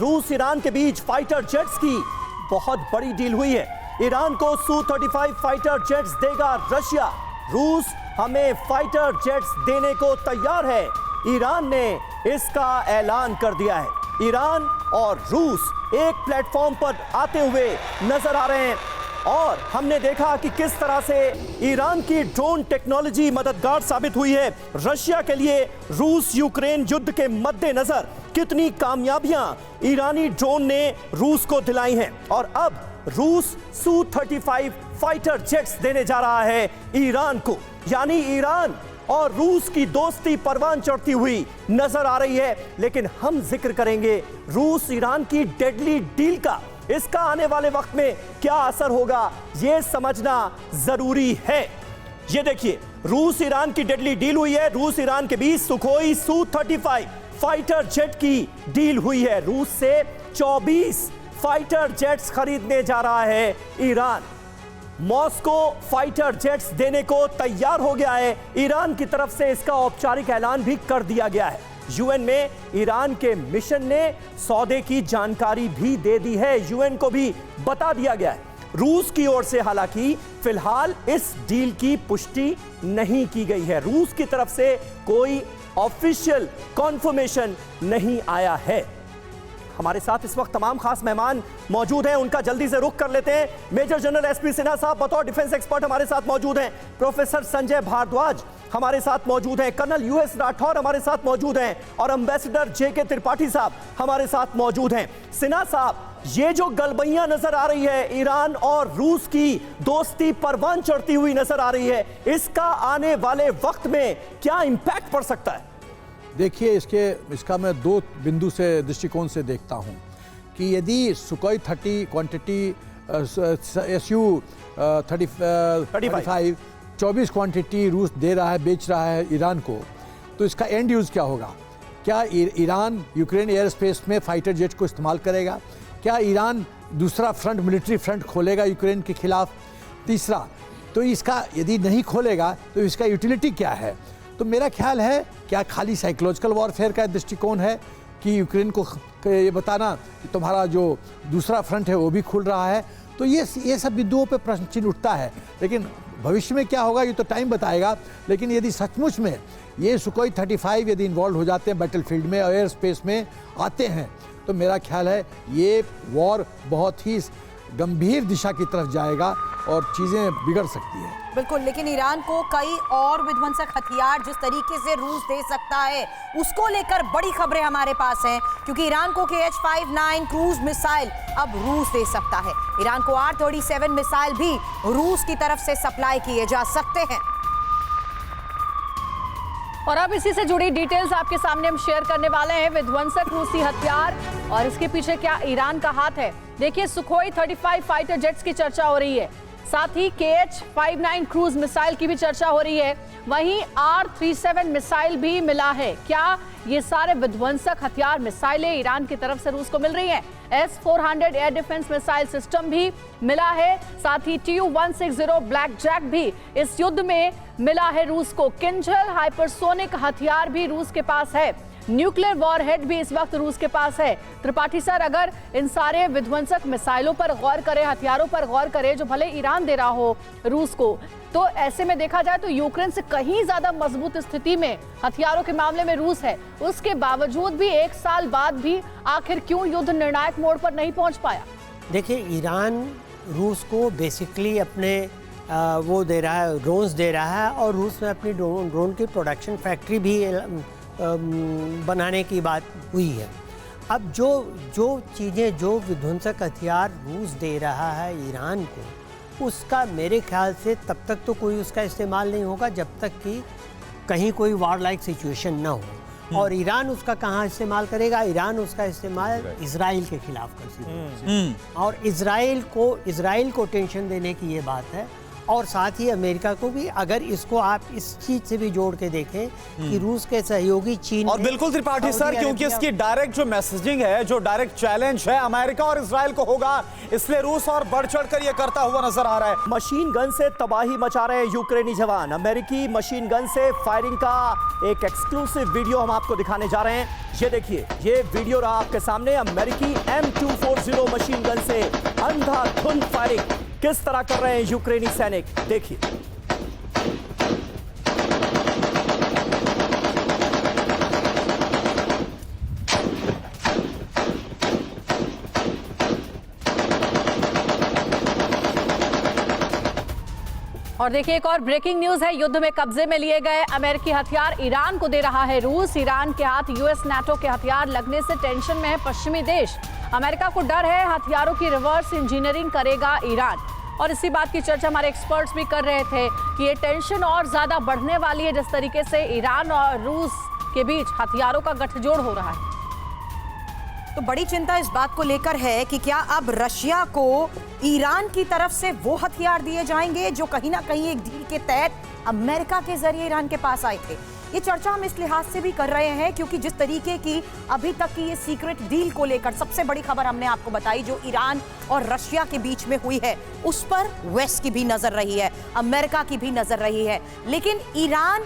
रूस ईरान के बीच fighter jets की बहुत बड़ी डील हुई है। ईरान को Su-35 फाइटर जेट्स देगा रशिया। रूस हमें फाइटर जेट्स देने को तैयार है, ईरान ने इसका ऐलान कर दिया है। ईरान और रूस एक प्लेटफॉर्म पर आते हुए नजर आ रहे हैं और हमने देखा कि किस तरह से ईरान की ड्रोन टेक्नोलॉजी मददगार साबित हुई है रशिया के लिए। रूस यूक्रेन युद्ध के मद्देनजर कितनी कामयाबियां ईरानी ड्रोन ने रूस को दिलाई हैं और अब रूस Su-35 फाइटर जेट्स देने जा रहा है ईरान को। यानी ईरान और रूस की दोस्ती परवान चढ़ती हुई नजर आ रही है। लेकिन हम जिक्र करेंगे रूस ईरान की डेडली डील का। इसका आने वाले वक्त में क्या असर होगा यह समझना जरूरी है। ये देखिए, रूस ईरान की डेडली डील हुई है। रूस ईरान के बीच सुखोई Su-35 फाइटर जेट की डील हुई है। रूस से 24 फाइटर जेट्स खरीदने जा रहा है ईरान। मॉस्को फाइटर जेट्स देने को तैयार हो गया है। ईरान की तरफ से इसका औपचारिक ऐलान भी कर दिया गया है। यूएन में ईरान के मिशन ने सौदे की जानकारी भी दे दी है, यूएन को भी बता दिया गया है। रूस की ओर से हालांकि फिलहाल इस डील की पुष्टि नहीं की गई है। रूस की तरफ से कोई ऑफिशियल कॉन्फर्मेशन नहीं आया है। हमारे साथ इस वक्त तमाम खास मेहमान मौजूद हैं, उनका जल्दी से रुख कर लेते हैं। मेजर जनरल एसपी सिन्हा साहब बतौर डिफेंस एक्सपर्ट हमारे साथ मौजूद हैं। प्रोफेसर संजय भारद्वाज हमारे साथ मौजूद हैं। कर्नल यूएस राठौर हमारे साथ मौजूद हैं और एम्बेसडर जेके त्रिपाठी साहब हमारे साथ मौजूद हैं। सिन्हा साहब, ये जो गलबैयां नजर आ रही है, ईरान और रूस की दोस्ती परवान चढ़ती हुई नजर आ रही है, इसका आने वाले वक्त में क्या इंपैक्ट पड़ सकता है? देखिए, इसका मैं दो बिंदु से दृष्टिकोण से देखता हूं कि यदि सुकोई 30 क्वांटिटी Su-35 24 क्वांटिटी रूस दे रहा है, बेच रहा है ईरान को, तो इसका एंड यूज़ क्या होगा? क्या ईरान यूक्रेन एयर स्पेस में फाइटर जेट को इस्तेमाल करेगा? क्या ईरान दूसरा फ्रंट, मिलिट्री फ्रंट खोलेगा यूक्रेन के खिलाफ? तीसरा, तो इसका यदि नहीं खोलेगा तो इसका यूटिलिटी क्या है? तो मेरा ख्याल है क्या खाली साइकोलॉजिकल वॉरफेयर का दृष्टिकोण है कि यूक्रेन को ये बताना कि तुम्हारा जो दूसरा फ्रंट है वो भी खुल रहा है? तो ये सब बिंदुओं पे प्रश्न चिन्ह उठता है। लेकिन भविष्य में क्या होगा ये तो टाइम बताएगा। लेकिन यदि सचमुच में ये सुकोई 35 यदि इन्वॉल्व हो जाते हैं बैटलफील्ड में, एयर स्पेस में आते हैं, तो मेरा ख्याल है ये वॉर बहुत ही गंभीर दिशा की तरफ जाएगा और चीज़ें बिगड़ सकती है। बिल्कुल, लेकिन ईरान को कई और विध्वंसक हथियार जिस तरीके से रूस दे सकता है उसको लेकर बड़ी खबरें हमारे पास हैं, क्योंकि ईरान को KH-59 क्रूज मिसाइल अब रूस दे सकता है। ईरान को R-37 मिसाइल भी रूस की तरफ से सप्लाई किए जा सकते हैं। और अब इसी से जुड़ी डिटेल्स आपके सामने हम शेयर करने वाले हैं। विध्वंसक रूसी हथियार और इसके पीछे क्या ईरान का हाथ है? देखिए, सुखोई 35 फाइटर जेट्स की चर्चा हो रही है, साथ ही KH-59 क्रूज मिसाइल की भी चर्चा हो रही है, वहीं R-37 मिसाइल भी मिला है। क्या ये सारे विध्वंसक हथियार मिसाइलें ईरान की तरफ से रूस को मिल रही हैं? S-400 air defence missile system भी मिला है, साथ ही Tu-160 ब्लैक जैक भी इस युद्ध में मिला है रूस को। किंजल हाइपरसोनिक हथियार भी रूस के पास है, न्यूक्लियर वॉरहेड भी इस वक्त रूस के पास है। त्रिपाठी सर, अगर इन सारे विध्वंसक मिसाइलों पर गौर करें, हथियारों पर गौर करें जो भले ईरान दे रहा हो रूस को, तो ऐसे में देखा जाए तो यूक्रेन से कहीं ज्यादा मजबूत स्थिति में हथियारों के मामले में रूस है। उसके बावजूद भी एक साल बाद भी आखिर क्यों युद्ध निर्णायक मोड़ पर नहीं पहुंच पाया? देखिए, ईरान रूस को बेसिकली अपने वो दे रहा है, ड्रोन्स दे रहा है, और रूस में अपनी ड्रोन की प्रोडक्शन फैक्ट्री भी बनाने की बात हुई है। अब जो चीज़ें, जो विध्वंसक हथियार रूस दे रहा है ईरान को, उसका मेरे ख्याल से तब तक तो कोई उसका इस्तेमाल नहीं होगा जब तक कि कहीं कोई वार लाइक सिचुएशन ना हो। और ईरान उसका कहाँ इस्तेमाल करेगा? ईरान उसका इस्तेमाल इजराइल के खिलाफ कर सकता है। और इजराइल को टेंशन देने की ये बात है। और साथ ही अमेरिका को भी, अगर इसको आप इस चीज से भी जोड़ के देखें कि रूस के सहयोगी चीन और बिल्कुल त्रिपाठी सर, क्योंकि इसकी डायरेक्ट जो मैसेजिंग है, जो डायरेक्ट चैलेंज है अमेरिका और इजराइल को होगा, इसलिए रूस और बढ़ चढ़कर यह करता हुआ नजर आ रहा है। मशीन गन से तबाही मचा रहे यूक्रेनी जवान। अमेरिकी मशीन गन से फायरिंग का एक एक्सक्लूसिव वीडियो हम आपको दिखाने जा रहे हैं। ये देखिए, ये वीडियो रहा आपके सामने। अमेरिकी M240 मशीन गन से अंधाधुंध फायरिंग किस तरह कर रहे हैं यूक्रेनी सैनिक, देखिए। और देखिए, एक और ब्रेकिंग न्यूज है। युद्ध में कब्जे में लिए गए अमेरिकी हथियार ईरान को दे रहा है रूस। ईरान के हाथ यूएस नाटो के हथियार लगने से टेंशन में है पश्चिमी देश। अमेरिका को डर है हथियारों की रिवर्स इंजीनियरिंग करेगा ईरान। और इसी बात की चर्चा हमारे एक्सपर्ट्स भी कर रहे थे कि ये टेंशन और ज्यादा बढ़ने वाली है जिस तरीके से ईरान और रूस के बीच हथियारों का गठजोड़ हो रहा है। तो बड़ी चिंता इस बात को लेकर है कि क्या अब रशिया को ईरान की तरफ से वो हथियार दिए जाएंगे जो कहीं ना कहीं एक डील के तहत अमेरिका के जरिए ईरान के पास आए थे। ये चर्चा हम इस लिहाज से भी कर रहे हैं क्योंकि जिस तरीके की अभी तक की ये सीक्रेट डील को लेकर सबसे बड़ी खबर हमने आपको बताई जो ईरान और रशिया के बीच में हुई है, उस पर वेस्ट की भी नजर रही है, अमेरिका की भी नजर रही है। लेकिन ईरान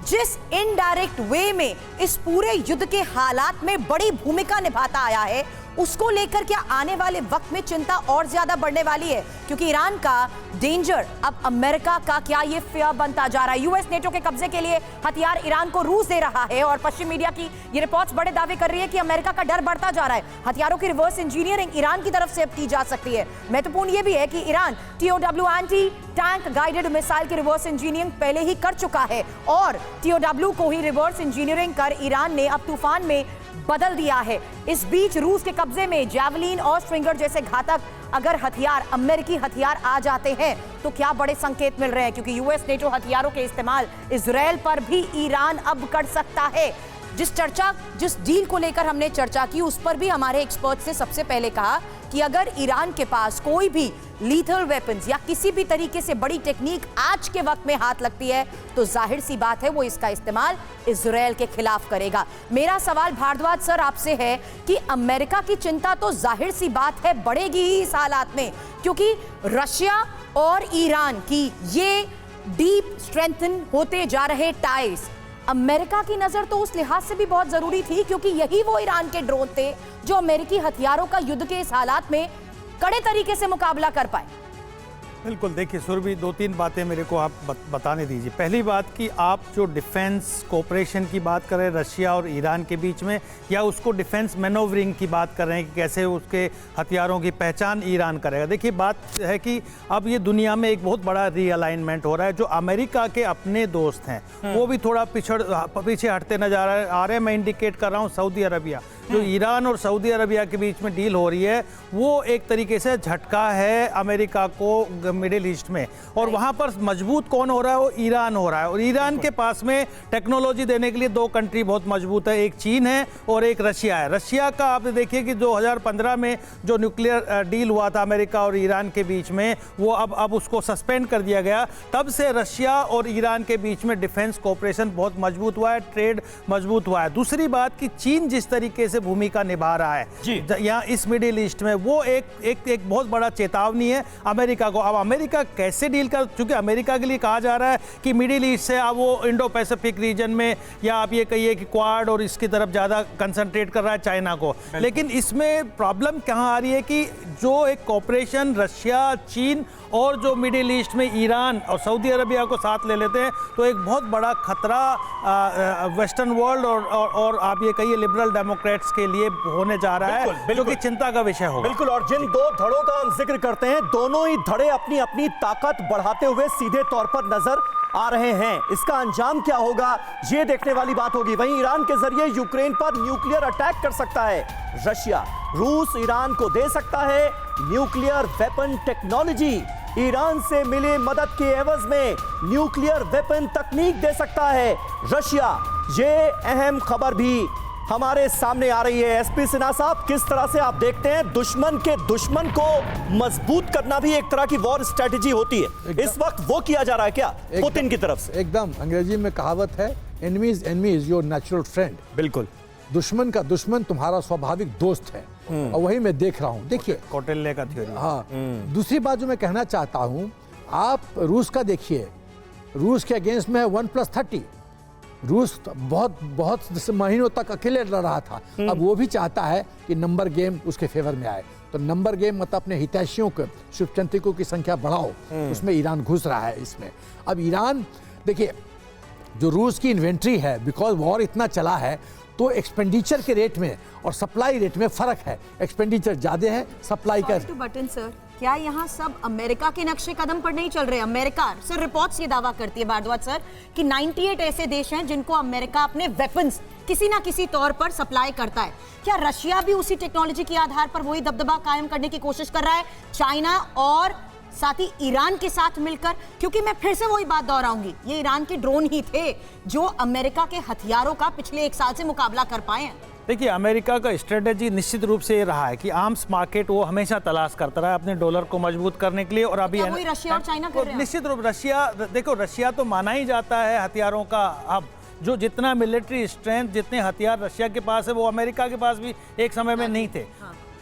जिस इनडायरेक्ट वे में इस पूरे युद्ध के हालात में बड़ी भूमिका निभाता आया है, उसको लेकर क्या आने वाले वक्त में चिंता और ज्यादा बढ़ने वाली है? क्योंकि ईरान का डेंजर अब अमेरिका का क्या ये फेयर बनता जा रहा है। यूएस नेटो के कब्जे के लिए हथियार ईरान को रूस दे रहा है और पश्चिम मीडिया की ये रिपोर्ट्स बड़े दावे कर रही है कि अमेरिका का डर बढ़ता जा रहा है। हथियारों की रिवर्स इंजीनियरिंग ईरान की तरफ से अब की जा सकती है। महत्वपूर्ण ये भी है कि Iran TOW anti tank guided missile की रिवर्स इंजीनियरिंग पहले ही कर चुका है और TOW को ही रिवर्स इंजीनियरिंग कर ईरान ने अब तूफान में बदल दिया है। इस बीच रूस के कब्जे में जैवलिन और स्ट्रिंगर जैसे घातक अगर हथियार, अमेरिकी हथियार आ जाते हैं तो क्या बड़े संकेत मिल रहे हैं, क्योंकि यूएस नेटो हथियारों के इस्तेमाल इजराइल पर भी ईरान अब कर सकता है। जिस डील को लेकर हमने चर्चा की उस पर भी हमारे एक्सपर्ट्स ने सबसे पहले कहा कि अगर ईरान के पास कोई भी लीथल वेपन्स या किसी भी तरीके से बड़ी टेक्निक आज के वक्त में हाथ लगती है तो जाहिर सी बात है वो इसका इस्तेमाल इजराइल के खिलाफ करेगा। मेरा सवाल भारद्वाज सर आपसे है कि अमेरिका की चिंता तो जाहिर सी बात है बढ़ेगी ही इस हालात में, क्योंकि रशिया और ईरान की ये डीप स्ट्रेंथन होते जा रहे टाइज अमेरिका की नजर तो उस लिहाज से भी बहुत जरूरी थी क्योंकि यही वो ईरान के ड्रोन थे जो अमेरिकी हथियारों का युद्ध के इस हालात में कड़े तरीके से मुकाबला कर पाए। बिल्कुल, देखिए सुरभि, दो तीन बातें मेरे को आप बताने दीजिए। पहली बात कि आप जो डिफेंस कोऑपरेशन की बात कर रहे हैं रशिया और ईरान के बीच में, या उसको डिफेंस मैनोवरिंग की बात कर रहे हैं कि कैसे उसके हथियारों की पहचान ईरान करेगा। देखिए बात है कि अब ये दुनिया में एक बहुत बड़ा रीअलाइनमेंट हो रहा है। जो अमेरिका के अपने दोस्त हैं वो भी थोड़ा पीछे हटते नजर आ रहे हैं। मैं इंडिकेट कर रहा हूँ सऊदी अरबिया, जो ईरान और सऊदी अरबिया के बीच में डील हो रही है वो एक तरीके से झटका है अमेरिका को मिडिल ईस्ट में, और वहां पर मजबूत कौन हो रहा है? वो ईरान हो रहा है। और ईरान के पास में टेक्नोलॉजी देने के लिए दो कंट्री बहुत मजबूत है, एक चीन है और एक रशिया है। रशिया का आप देखिए कि 2015 में जो न्यूक्लियर डील हुआ था अमेरिका और ईरान के बीच में, वो अब उसको सस्पेंड कर दिया गया। तब से रशिया और ईरान के बीच में डिफेंस कोऑपरेशन बहुत मजबूत हुआ है, ट्रेड मजबूत हुआ है। दूसरी बात कि चीन जिस तरीके से भूमिका निभा रहा है यहाँ इस मिडिल ईस्ट में, वो एक बहुत बड़ा चेतावनी है अमेरिका को। अब अमेरिका कैसे डील कर, चूंकि अमेरिका के लिए कहा जा रहा है कि मिडिल ईस्ट से अब वो इंडो पैसिफिक रीजन में, या आप ये कहिए कि क्वाड और इसकी तरफ ज़्यादा कंसंट्रेट कर रहा है चाइना को। लेकिन इसमें प्रॉब्लम कहाँ आ रही है कि जो एक कॉपरेशन रशिया, चीन और जो मिडिल ईस्ट में ईरान और सऊदी अरबिया को साथ ले लेते हैं तो एक बहुत बड़ा खतरा वेस्टर्न वर्ल्ड और आप ये कहिए लिबरल डेमोक्रेट्स के लिए होने जा रहा है, जो कि चिंता का विषय होगा। बिल्कुल, और जिन दो धड़ों का हम जिक्र करते हैं, दोनों ही धड़े अपनी अपनी ताकत बढ़ाते हुए सीधे तौर पर नजर आ रहे हैं। इसका अंजाम क्या होगा ये देखने वाली बात होगी। वहीं ईरान के जरिए यूक्रेन पर न्यूक्लियर अटैक कर सकता है रशिया। रूस ईरान को दे सकता है न्यूक्लियर वेपन टेक्नोलॉजी। ईरान से मिले मदद के एवज में न्यूक्लियर वेपन तकनीक दे सकता है रशिया। ये अहम खबर भी हमारे सामने आ रही है। एसपी सिन्हा साहब, किस तरह से आप देखते हैं दुश्मन के दुश्मन को मजबूत करना भी एक तरह की वॉर स्ट्रेटेजी होती है, इस वक्त वो किया जा रहा है क्या पुतिन की तरफ से? एकदम, अंग्रेजी में कहावत है, enemies enemy is your natural friend. बिल्कुल, दुश्मन का दुश्मन तुम्हारा स्वाभाविक दोस्त है, और वही मैं देख रहा हूँ। देखिए, कौटिल्य का थ्योरी। हाँ, दूसरी बात जो मैं कहना चाहता हूँ, आप रूस का देखिए, रूस के अगेंस्ट में है 1+30। रूस बहुत महीनों तक अकेले लड़ रहा था, अब वो भी चाहता है कि नंबर गेम उसके फेवर में आए। तो नंबर गेम मतलब अपने हितैषियों को, शुभचिंतकों की संख्या बढ़ाओ, उसमें ईरान घुस रहा है इसमें। अब ईरान देखिए, जो रूस की इन्वेंट्री है, बिकॉज वॉर इतना चला है, तो एक्सपेंडिचर के रेट में और सप्लाई रेट में फर्क है। एक्सपेंडिचर ज्यादा है, सप्लाई का। बटन सर, क्या यहाँ सब अमेरिका के नक्शे कदम पर नहीं चल रहे? अमेरिका सर, रिपोर्ट्स ये दावा करती है भारद्वाज सर कि 98 ऐसे देश हैं जिनको अमेरिका अपने वेपन्स किसी ना किसी तौर पर सप्लाई करता है। क्या रशिया भी उसी टेक्नोलॉजी के आधार पर वही दबदबा कायम करने की कोशिश कर रहा है, चाइना और साथ ही ईरान के साथ मिलकर? क्योंकि मैं फिर से वही बात दोहराऊंगी, ये ईरान के ड्रोन ही थे जो अमेरिका के हथियारों का पिछले 1 साल से मुकाबला कर पाए हैं। देखिए, अमेरिका का स्ट्रेटेजी निश्चित रूप से ये रहा है कि आर्म्स मार्केट वो हमेशा तलाश करता रहा है अपने डॉलर को मजबूत करने के लिए। और अभी वही रशिया और चाइना कर रहे हैं। निश्चित रूप रशिया, देखो रशिया तो माना ही जाता है हथियारों का अब, जो जितना मिलिट्री स्ट्रेंथ, जितने हथियार रशिया के पास है वो अमेरिका के पास भी एक समय में नहीं थे।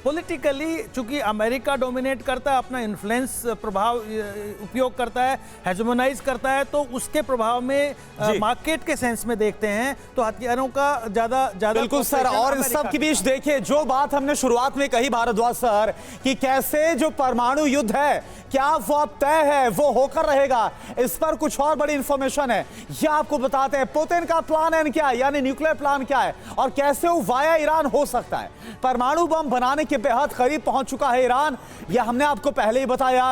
पॉलिटिकली चूंकि अमेरिका डोमिनेट करता है, अपना इन्फ्लुएंस प्रभाव उपयोग करता है, हेजमोनाइज करता है, तो उसके प्रभाव में मार्केट के सेंस में देखते हैं तो हथियारों का ज्यादा बिल्कुल सर। और इस सब के बीच देखिए, जो बात हमने शुरुआत में कही भारद्वाज सर कि कैसे जो परमाणु युद्ध है, क्या वो अब तय है, वो होकर रहेगा, इस पर कुछ और बड़ी इंफॉर्मेशन है, ये आपको बताते हैं। पुतिन का प्लान एन क्या है, यानी न्यूक्लियर प्लान क्या है, और कैसे वो वाया ईरान हो सकता है। परमाणु बम बनाने के बेहद करीब पहुंच चुका है ईरान, यह हमने आपको पहले ही बताया।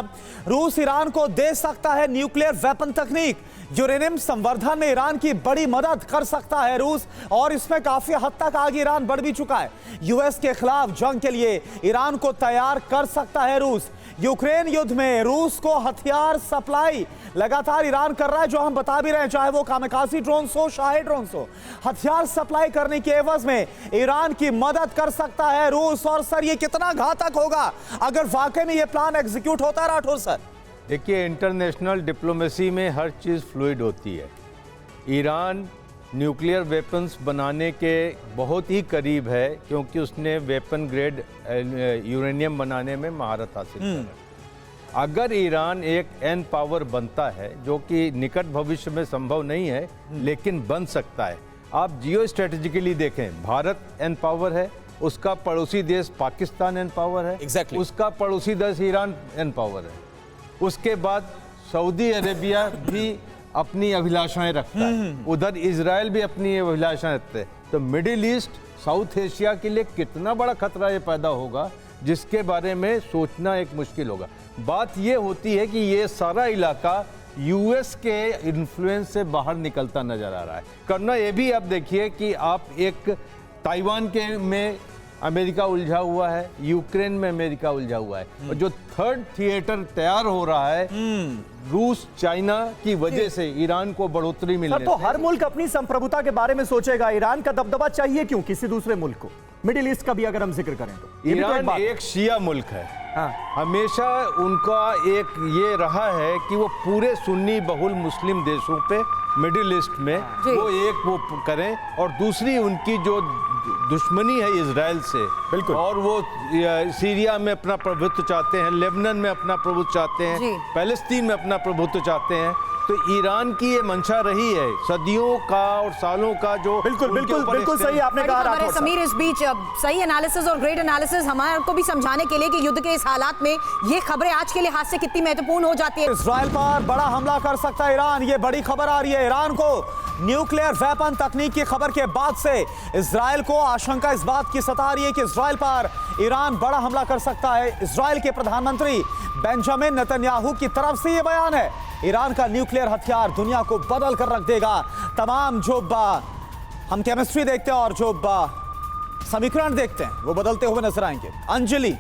रूस ईरान को दे सकता है न्यूक्लियर वेपन तकनीक, यूरेनियम संवर्धन में ईरान की बड़ी मदद कर सकता है रूस, और इसमें काफी हद तक आगे ईरान बढ़ भी चुका है। यूएस के खिलाफ जंग के लिए ईरान को तैयार कर सकता है रूस। यूक्रेन युद्ध में रूस को हथियार सप्लाई लगातार ईरान कर रहा है, जो हम बता भी रहे हैं, चाहे वो कामिकाज़ी ड्रोन हो, शाही ड्रोन हो, हथियार सप्लाई करने के एवज में ईरान की मदद कर सकता है रूस। और सर, ये कितना घातक होगा अगर वाकई में ये प्लान एग्जीक्यूट होता है राठौर सर? देखिए, इंटरनेशनल डिप्लोमेसी में हर चीज़ फ्लूइड होती है। ईरान न्यूक्लियर वेपन्स बनाने के बहुत ही करीब है, क्योंकि उसने वेपन ग्रेड यूरेनियम बनाने में महारत हासिल की है। अगर ईरान एक एन पावर बनता है, जो कि निकट भविष्य में संभव नहीं है लेकिन बन सकता है। आप जियो स्ट्रेटेजिकली देखें, भारत एन पावर है, उसका पड़ोसी देश पाकिस्तान एन पावर है, Exactly. उसका पड़ोसी देश ईरान एन पावर है, उसके बाद सऊदी अरेबिया भी अपनी अभिलाषाएं रखता है, उधर इजराइल भी अपनी अभिलाषाएं रखते हैं। तो मिडिल ईस्ट, साउथ एशिया के लिए कितना बड़ा खतरा ये पैदा होगा, जिसके बारे में सोचना एक मुश्किल होगा। बात ये होती है कि ये सारा इलाका यूएस के इन्फ्लुएंस से बाहर निकलता नजर आ रहा है। करना ये भी आप देखिए कि आप एक ताइवान के में अमेरिका उलझा हुआ है, यूक्रेन में अमेरिका उलझा हुआ है, और जो थर्ड थिएटर तैयार हो रहा है रूस चाइना की वजह से ईरान को बढ़ोतरी मिलने तो हर मुल्क अपनी संप्रभुता के बारे में सोचेगा। ईरान का दबदबा चाहिए क्यों किसी दूसरे मुल्क को? मिडिल ईस्ट का भी अगर हम जिक्र करें तो ईरान एक शिया मुल्क है। हाँ। हमेशा उनका एक ये रहा है कि वो पूरे सुन्नी बहुल मुस्लिम देशों पे मिडिल ईस्ट में वो एक वो करें, और दूसरी उनकी जो दुश्मनी है इजराइल से, बिल्कुल, और वो सीरिया में अपना प्रभुत्व चाहते हैं, लेबनान में अपना प्रभुत्व चाहते हैं, पैलेस्तीन में अपना प्रभुत्व चाहते हैं। तो ईरान की ये मंशा रही है सदियों का और सालों का, जो बिल्कुल बिल्कुल बिल्कुल सही आपने कहा राठौर साहब। समीर, इस बीच सही एनालिसिस और ग्रेट एनालिसिस हमारे को भी समझाने के लिए कि युद्ध के इस हालात में ये खबरें आज के लिहाज से कितनी महत्वपूर्ण हो जाती है। इजराइल पर बड़ा हमला कर सकता है ईरान, ये बड़ी खबर आ रही है। ईरान को न्यूक्लियर वेपन तकनीक की खबर के बाद से इजराइल को आशंका इस बात की सता रही है कि इजराइल पर ईरान बड़ा हमला कर सकता है। इजराइल के प्रधानमंत्री बेंजामिन नेतन्याहू की तरफ से यह बयान है, ईरान का न्यूक्लियर हथियार दुनिया को बदल कर रख देगा। तमाम जो हम केमिस्ट्री देखते हैं और जो समीकरण देखते हैं वो बदलते हुए नजर आएंगे। अंजलि,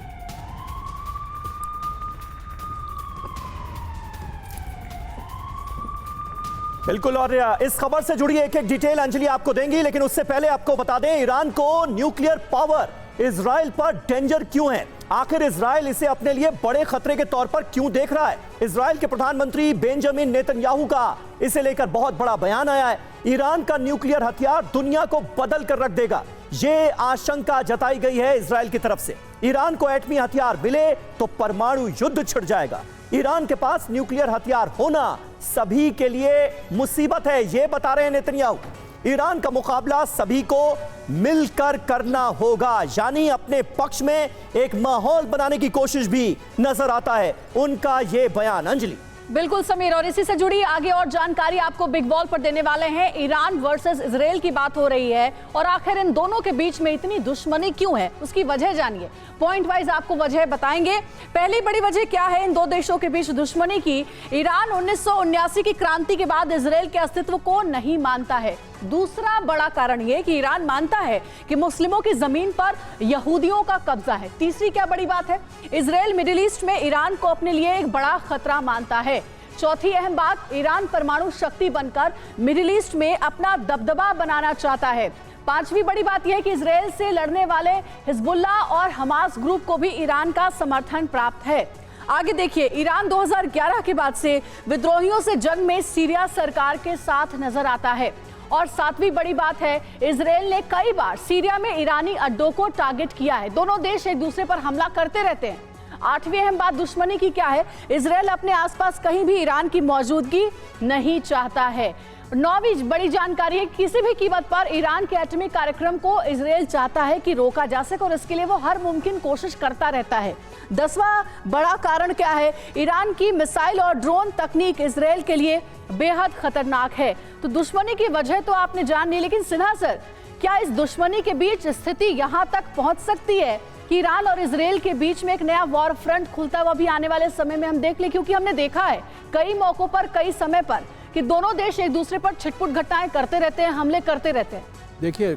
बिल्कुल, और इस खबर से जुड़ी एक एक डिटेल अंजलि आपको देंगी, लेकिन उससे पहले आपको बता दें ईरान को न्यूक्लियर पावर इजराइल पर डेंजर क्यों है, आखिर इजराइल इसे अपने लिए बड़े खतरे के तौर पर क्यों देख रहा है। इजराइल के प्रधानमंत्री बेंजामिन नेतन्याहू का इसे लेकर बहुत बड़ा बयान आया है। ईरान का न्यूक्लियर हथियार दुनिया को बदल कर रख देगा, ये आशंका जताई गई है इजराइल की तरफ से। ईरान को एटमी हथियार मिले तो परमाणु युद्ध छिड़ जाएगा। ईरान के पास न्यूक्लियर हथियार होना सभी के लिए मुसीबत है, ये बता रहे हैं नेतन्याहू। ईरान का मुकाबला सभी को मिलकर करना होगा, यानी अपने पक्ष में एक माहौल बनाने की कोशिश भी नजर आता है उनका ये बयान। अंजलि। बिल्कुल समीर, और इसी से जुड़ी आगे और जानकारी आपको बिग बॉल पर देने वाले हैं। ईरान वर्सेस इजराइल की बात हो रही है और आखिर इन दोनों के बीच में इतनी दुश्मनी क्यों है, उसकी वजह जानिए। पॉइंट वाइज आपको वजह बताएंगे। पहली बड़ी वजह क्या है इन दो देशों के बीच दुश्मनी की? ईरान 1979 की क्रांति के बाद इजराइल के अस्तित्व को नहीं मानता है। दूसरा बड़ा कारण यह कि ईरान मानता है कि मुस्लिमों की जमीन पर यहूदियों का कब्जा है। तीसरी क्या बड़ी बात है, इजराइल मिडिल ईस्ट में ईरान को अपने लिए एक बड़ा खतरा मानता है। चौथी अहम बात, ईरान परमाणु शक्ति बनकर मिडिल ईस्ट में अपना दबदबा बनाना चाहता है। पांचवी बड़ी बात यह है कि इजराइल से लड़ने वाले हिजबुल्लाह और हमास ग्रुप को भी ईरान का समर्थन प्राप्त है। आगे देखिए, ईरान 2011 के बाद से विद्रोहियों से जंग में सीरिया सरकार के साथ नजर आता है। और सातवीं बड़ी बात है, इजराइल ने कई बार सीरिया में ईरानी अड्डों को टारगेट किया है। दोनों देश एक दूसरे पर हमला करते रहते हैं। आठवीं अहम बात दुश्मनी की क्या है, इजराइल अपने आसपास कहीं भी ईरान की मौजूदगी नहीं चाहता है। नौवीं बड़ी जानकारी है, किसी भी कीमत पर ईरान के एटॉमिक कार्यक्रम को इजराइल चाहता है कि रोका जा सके और इसके लिए वो हर मुमकिन कोशिश करता रहता है। 10वां बड़ा कारण क्या है, ईरान की मिसाइल और ड्रोन तकनीक इजराइल के लिए बेहद खतरनाक है। तो दुश्मनी की वजह तो आपने जान ली, लेकिन सिन्हा सर, क्या इस दुश्मनी के बीच स्थिति यहां तक पहुंच सकती है कि ईरान और इजराइल के बीच में एक नया वॉर फ्रंट खुलता हुआ भी आने वाले समय में हम देख ले? क्योंकि हमने देखा है कई मौकों पर, कई समय पर कि दोनों देश एक दूसरे पर छिटपुट घटनाएं करते रहते हैं, हमले करते रहते हैं। देखिए,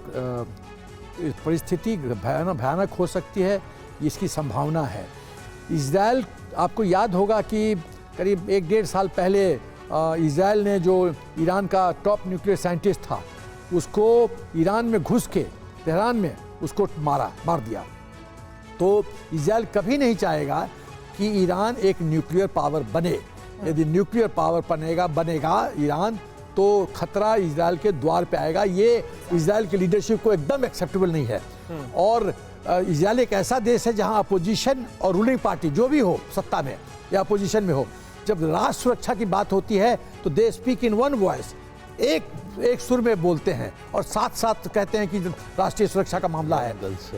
परिस्थिति भयानक हो सकती है, इसकी संभावना है। इजराइल, आपको याद होगा कि करीब 1-1.5 साल पहले इजराइल ने जो ईरान का टॉप न्यूक्लियर साइंटिस्ट था उसको ईरान में घुस के तेहरान में उसको मार दिया। तो इजराइल कभी नहीं चाहेगा कि ईरान एक न्यूक्लियर पावर बने। यदि न्यूक्लियर पावर बनेगा ईरान, तो खतरा इजराइल के द्वार पे आएगा। ये इजराइल के लीडरशिप को एकदम एक्सेप्टेबल नहीं है। और इजराइल एक ऐसा देश है जहां अपोजिशन और रूलिंग पार्टी जो भी हो, सत्ता में या अपोजिशन में हो, जब राष्ट्र सुरक्षा की बात होती है तो they speak in one voice, एक सुर में बोलते हैं और साथ साथ कहते हैं कि राष्ट्रीय सुरक्षा का मामला है।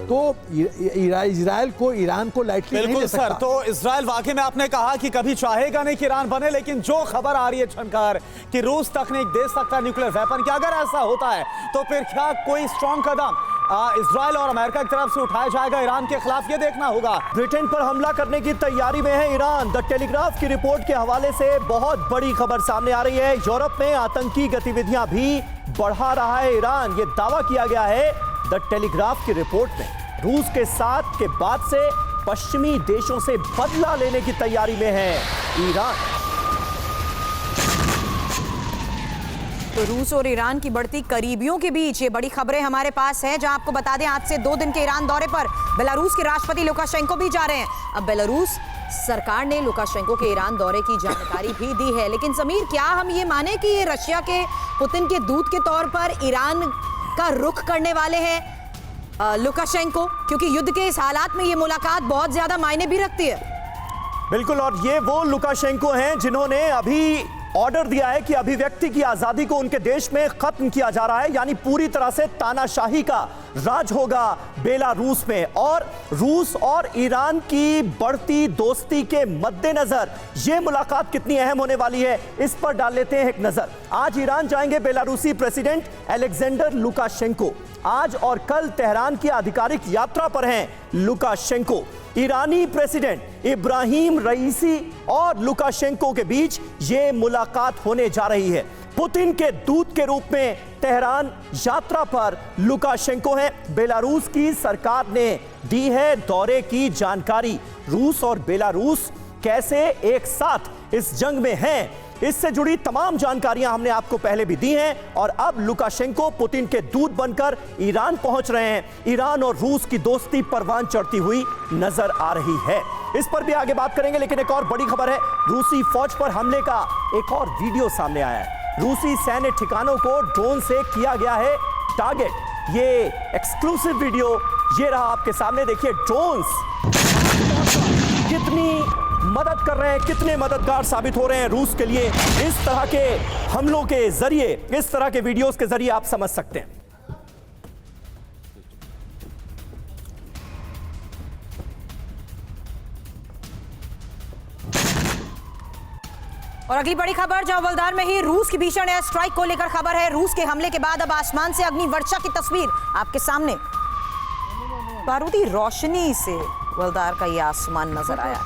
तो इजराइल को ईरान को लाइटली नहीं ले सकता। सर, तो इजराइल वाकई में आपने कहा कि कभी चाहेगा नहीं कि ईरान बने, लेकिन जो खबर आ रही है छनकार कि रूस तकनीक दे सकता है न्यूक्लियर वेपन, कि अगर ऐसा होता है तो फिर क्या कोई स्ट्रॉन्ग कदम इजराइल और अमेरिका की तरफ से उठाया जाएगा ईरान के खिलाफ, ये देखना होगा। ब्रिटेन पर हमला करने की तैयारी में है ईरान। द टेलीग्राफ की रिपोर्ट के हवाले से बहुत बड़ी खबर सामने आ रही है। यूरोप में आतंकी गतिविधियां भी बढ़ा रहा है ईरान, ये दावा किया गया है द टेलीग्राफ की रिपोर्ट में। रूस के साथ के बाद से पश्चिमी देशों से बदला लेने की तैयारी में है ईरान। तो रूस और ईरान की बढ़ती करीबियों के बीच ये बड़ी खबरें हमारे पास हैं, जहां आपको बता दें आज से 2 दिन के ईरान दौरे पर बेलारूस के राष्ट्रपति लुकाशेंको भी जा रहे हैं। अब बेलारूस सरकार ने लुकाशेंको के ईरान दौरे की जानकारी भी दी है। लेकिन समीर, क्या हम ये माने कि ये रशिया के पुतिन के दूत के तौर पर ईरान का रुख करने वाले हैं लुकाशेंको? क्योंकि युद्ध के इस हालात में ये मुलाकात बहुत ज्यादा मायने भी रखती है। बिल्कुल, और ये वो लुकाशेंको हैं जिन्होंने अभी ऑर्डर दिया है कि अभिव्यक्ति की आजादी को उनके देश में खत्म किया जा रहा है, यानी पूरी तरह से तानाशाही का राज होगा बेलारूस में। और रूस और ईरान की बढ़ती दोस्ती के मद्देनजर ये मुलाकात कितनी अहम होने वाली है, इस पर डाल लेते हैं एक नजर। आज ईरान जाएंगे बेलारूसी प्रेसिडेंट अलेक्जेंडर लुकाशेंको। आज और कल तेहरान की आधिकारिक यात्रा पर हैं लुकाशेंको। ईरानी प्रेसिडेंट इब्राहिम रईसी और लुकाशेंको के बीच ये मुलाकात होने जा रही है। पुतिन के दूत के रूप में तेहरान यात्रा पर लुकाशेंको हैं। बेलारूस की सरकार ने दी है दौरे की जानकारी। रूस और बेलारूस कैसे एक साथ इस जंग में हैं, इससे जुड़ी तमाम जानकारियां हमने आपको पहले भी दी हैं और अब लुकाशेंको पुतिन के दूत बनकर ईरान पहुंच रहे हैं। ईरान और रूस की दोस्ती परवान चढ़ती हुई नजर आ रही है। इस पर भी आगे बात करेंगे, लेकिन एक और बड़ी खबर है। रूसी फौज पर हमले का एक और वीडियो सामने आया है। रूसी सैन्य ठिकानों को ड्रोन से किया गया है टारगेट। ये एक्सक्लूसिव वीडियो ये रहा आपके सामने। देखिए ड्रोन्स कितनी मदद कर रहे हैं, कितने मददगार साबित हो रहे हैं रूस के लिए। इस तरह के हमलों के जरिए, इस तरह के वीडियोस के जरिए आप समझ सकते हैं। और अगली बड़ी खबर जो हवलदार में ही रूस की भीषण एयर स्ट्राइक को लेकर खबर है। रूस के हमले के बाद अब आसमान से अग्नि वर्षा की तस्वीर आपके सामने। बारूदी रोशनी से हवलदार का यह आसमान नजर आया।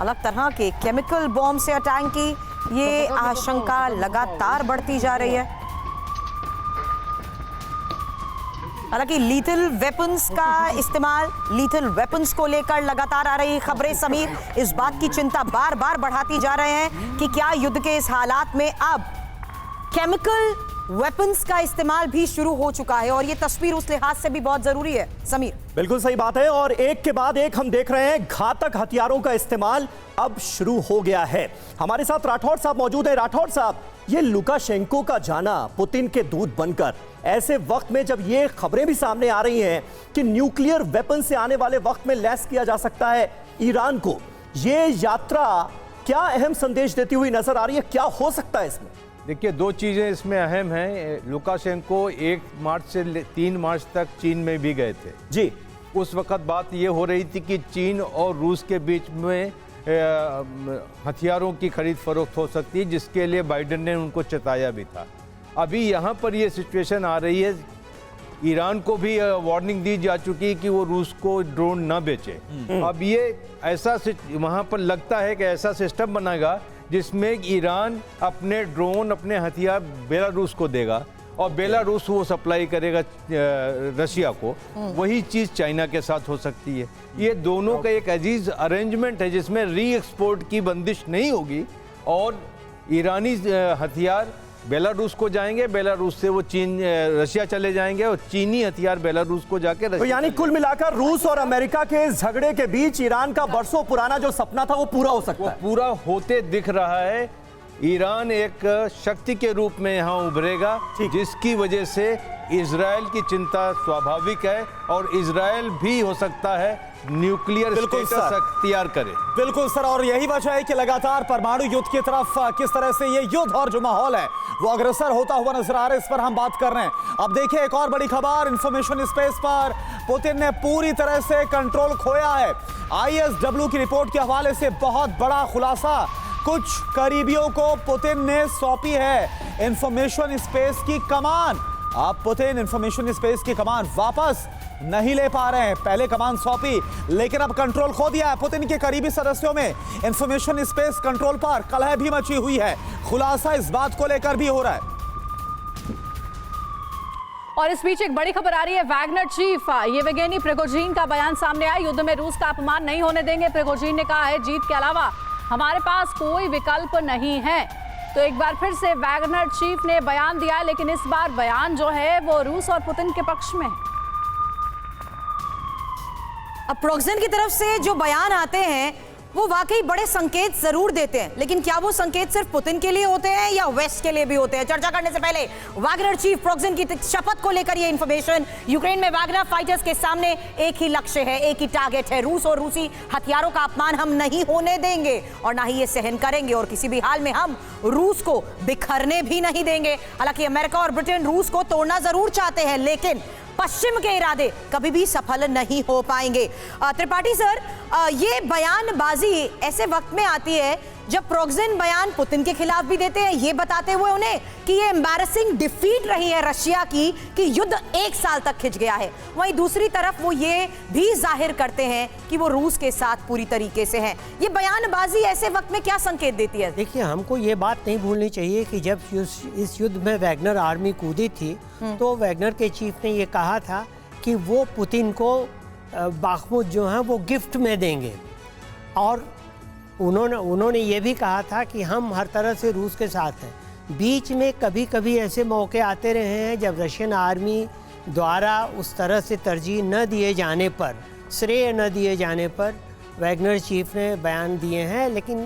अलग तरह के केमिकल बॉम्ब से अटैक की ये आशंका लगातार बढ़ती जा रही है। हालांकि लीथल वेपन्स का इस्तेमाल, लीथल वेपन्स को लेकर लगातार आ रही खबरें समीर इस बात की चिंता बार बार बढ़ाती जा रहे हैं कि क्या युद्ध के इस हालात में अब केमिकल वेपन्स का इस्तेमाल भी शुरू हो चुका है। और ये तस्वीर उस लिहाज से भी बहुत जरूरी है समीर। बिल्कुल सही बात है और एक के बाद एक हम देख रहे हैं घातक हथियारों का इस्तेमाल अब शुरू हो गया है। हमारे साथ राठौड़ साहब मौजूद हैं। राठौड़ साहब, ये लुकाशेंको का जाना पुतिन के दूत बनकर ऐसे वक्त में जब ये खबरें भी सामने आ रही हैं कि न्यूक्लियर वेपन से आने वाले वक्त में लैस किया जा सकता है ईरान को, ये यात्रा क्या अहम संदेश देती हुई नजर आ रही है? क्या हो सकता है इसमें? देखिए, दो चीज़ें इसमें अहम हैं। लुकाशेंको 1 मार्च से 3 मार्च तक चीन में भी गए थे जी। उस वक्त बात ये हो रही थी कि चीन और रूस के बीच में हथियारों की खरीद फरोख्त हो सकती है, जिसके लिए बाइडेन ने उनको चेताया भी था। अभी यहाँ पर ये सिचुएशन आ रही है, ईरान को भी वार्निंग दी जा चुकी है कि वो रूस को ड्रोन ना बेचे। अब ये ऐसा वहाँ पर लगता है कि ऐसा सिस्टम बनेगा जिसमें ईरान अपने ड्रोन, अपने हथियार बेलारूस को देगा और बेलारूस वो सप्लाई करेगा रशिया को। वही चीज़ चाइना के साथ हो सकती है। ये दोनों का एक अजीज अरेंजमेंट है जिसमें री एक्सपोर्ट की बंदिश नहीं होगी और ईरानी हथियार बेलारूस को जाएंगे, बेलारूस से वो चीन रशिया चले जाएंगे और चीनी हथियार बेलारूस को जाके तो यानी कुल मिलाकर रूस और अमेरिका के इस झगड़े के बीच ईरान का बरसों पुराना जो सपना था वो पूरा हो सकता है। पूरा होते दिख रहा है। ईरान एक शक्ति के रूप में यहाँ उभरेगा, जिसकी वजह से इजराइल की चिंता स्वाभाविक है और इजराइल भी हो सकता है न्यूक्लियर स्टेटस अख्तियार करे। बिल्कुल सर, और यही वजह है कि लगातार परमाणु युद्ध की तरफ किस तरह से ये युद्ध और जो माहौल है वो अग्रसर होता हुआ नजर आ रहा है। इस पर हम बात कर रहे हैं। अब देखिए एक और बड़ी खबर इंफॉर्मेशन स्पेस पर पुतिन ने पूरी तरह से कंट्रोल खोया है। ISW की रिपोर्ट के हवाले से बहुत बड़ा खुलासा कुछ करीबियों को पुतिन ने सौंपी है इंफॉर्मेशन स्पेस की कमान। अब पुतिन इंफॉर्मेशन स्पेस की कमान वापस नहीं ले पा रहे हैं। पहले कमान सौंपी लेकिन अब कंट्रोल खो दिया है। पुतिन के करीबी सदस्यों में इंफॉर्मेशन स्पेस कंट्रोल पर कलह भी मची हुई है। खुलासा इस बात को लेकर भी हो रहा है। और इस बीच एक बड़ी खबर आ रही है। वैगनर चीफ येवगेनी प्रिगोजिन का बयान सामने आया। युद्ध में रूस का अपमान नहीं होने देंगे। प्रिगोजिन ने कहा है, जीत के अलावा हमारे पास कोई विकल्प नहीं है। तो एक बार फिर से वैगनर चीफ ने बयान दिया, लेकिन इस बार बयान जो है वो रूस और पुतिन के पक्ष में है। अब प्रोक्सेन की तरफ से जो बयान आते हैं वो वाकई बड़े संकेत जरूर देते हैं, लेकिन क्या वो संकेत सिर्फ पुतिन के लिए होते हैं या वेस्ट के लिए भी होते हैं? चर्चा करने से पहले वैगनर चीफ प्रोक्सेन की शपथ को लेकर ये इंफॉर्मेशन। यूक्रेन में वैगनर फाइटर्स के सामने एक ही लक्ष्य है, एक ही टारगेट है, रूस और रूसी हथियारों का अपमान हम नहीं होने देंगे और ना ही ये सहन करेंगे और किसी भी हाल में हम रूस को बिखरने भी नहीं देंगे। हालांकि अमेरिका और ब्रिटेन रूस को तोड़ना जरूर चाहते हैं, लेकिन पश्चिम के इरादे कभी भी सफल नहीं हो पाएंगे। त्रिपाठी सर, ये बयानबाजी ऐसे वक्त में आती है जब प्रोक्सेन बयान पुतिन के खिलाफ भी देते हैं, ये बताते हुए उन्हें कि ये एम्बैरसिंग डिफीट रही है रशिया की, कि युद्ध 1 साल तक खिंच गया है। वहीं दूसरी तरफ वो ये भी जाहिर करते हैं कि वो रूस के साथ पूरी तरीके से हैं। ये बयानबाजी ऐसे वक्त में क्या संकेत देती है? देखिए, हमको ये बात नहीं भूलनी चाहिए कि जब इस युद्ध में वैगनर आर्मी कूदी थी तो वैगनर के चीफ ने ये कहा था कि वो पुतिन को बाखमुत जो है वो गिफ्ट में देंगे और उन्होंने ये भी कहा था कि हम हर तरह से रूस के साथ हैं। बीच में कभी कभी ऐसे मौके आते रहे हैं जब रशियन आर्मी द्वारा उस तरह से तरजीह न दिए जाने पर, श्रेय न दिए जाने पर वैगनर चीफ ने बयान दिए हैं। लेकिन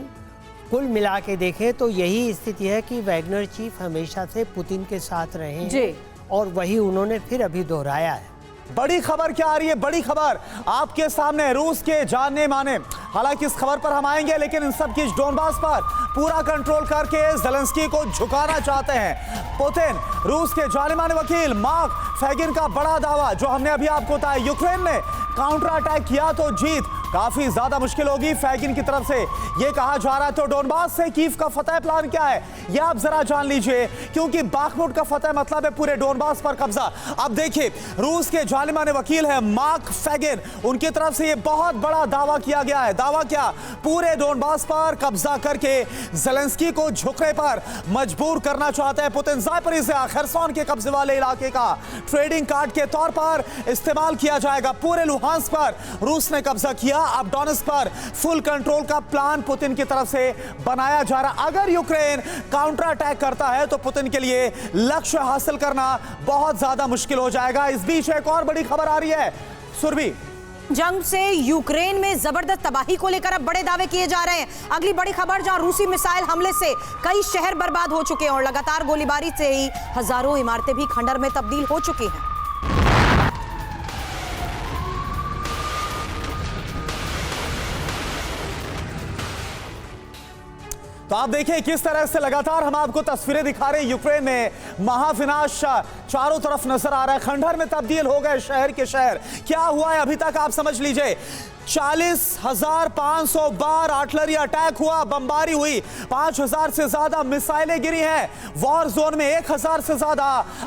कुल मिला के देखें तो यही स्थिति है कि वैगनर चीफ हमेशा से पुतिन के साथ रहे हैं और वही उन्होंने फिर अभी दोहराया है। बड़ी खबर क्या आ रही है? बड़ी खबर आपके सामने, रूस के जाने माने, हालांकि इस खबर पर हम आएंगे, लेकिन इन सब की डोनबास पर पूरा कंट्रोल करके ज़ेलेंस्की को झुकाना चाहते हैं पुतिन। रूस के जाने माने वकील मार्क फेगिन का बड़ा दावा, जो हमने अभी आपको बताया, यूक्रेन ने काउंटर अटैक किया तो जीत काफी ज्यादा मुश्किल होगी फेगिन की तरफ से, ये कहा जा रहा है। तो डोनबास से कीव का फतह प्लान क्या है, ये आप जरा जान लीजिए, क्योंकि बाखमुट का फतह मतलब है पूरे डोनबास पर कब्जा। अब देखिए, रूस के जाने माने वकील है मार्क फेगिन, उनकी तरफ से ये बहुत बड़ा दावा किया गया है। दावा क्या? पूरे डोनबास पर कब्जा करके ज़ेलेंस्की को झुकने पर मजबूर करना चाहते हैं पुतिन। ज़ापोरिज़्या, खरसोन के कब्जे वाले इलाके का ट्रेडिंग कार्ड के तौर पर इस्तेमाल किया जाएगा। पूरे लुहांस्क पर रूस ने कब्जा किया, अब डोनेट्स्क पर फुल कंट्रोल का प्लान पुतिन की तरफ से बनाया जा रहा। अगर यूक्रेन काउंटर अटैक करता है तो पुतिन के लिए लक्ष्य हासिल करना बहुत ज्यादा मुश्किल हो जाएगा। इस बीच एक और बड़ी खबर आ रही है सुरभि। जंग से यूक्रेन में जबरदस्त तबाही को लेकर अब बड़े दावे किए जा रहे हैं। अगली बड़ी खबर, जहां रूसी मिसाइल हमले से कई शहर बर्बाद हो चुके हैं और लगातार गोलीबारी से ही हजारों इमारतें भी खंडर में तब्दील हो चुकी हैं। तो आप देखिए किस तरह से लगातार हम आपको तस्वीरें दिखा रहे हैं। यूक्रेन में महाविनाश चारों तरफ नजर आ रहा है, खंडहर में तब्दील हो गए शहर के शहर। क्या हुआ है अभी तक आप समझ लीजिए। 40,500 बार आर्टिलरी अटैक हुआ, बमबारी हुई, 5,000 से ज्यादा मिसाइलें गिरी हैं। वॉर जोन में 1,000 से ज्यादा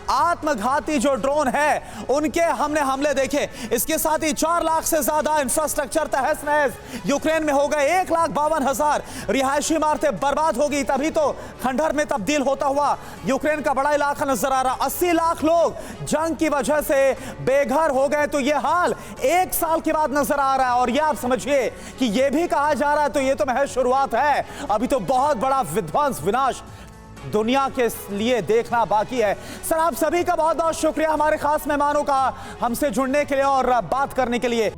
आत्मघाती जो ड्रोन है उनके हमने हमले देखे। इसके साथ ही 4 लाख से ज्यादा इंफ्रास्ट्रक्चर तहस नहस यूक्रेन में हो गए। 1,52,000 रिहायशी इमारतें बर्बाद हो गई। तभी तो खंडहर में तब्दील होता हुआ यूक्रेन का बड़ा इलाका नजर आ रहा। 80 लाख लोग जंग की वजह से बेघर हो गए। तो यह हाल 1 साल के बाद नजर आ रहा है। और ये आप समझिए कि ये भी कहा जा रहा है तो ये तो महज शुरुआत है, अभी तो बहुत बड़ा विध्वंस विनाश दुनिया के लिए देखना बाकी है। सर, आप सभी का बहुत बहुत शुक्रिया हमारे खास मेहमानों का हमसे जुड़ने के लिए और बात करने के लिए।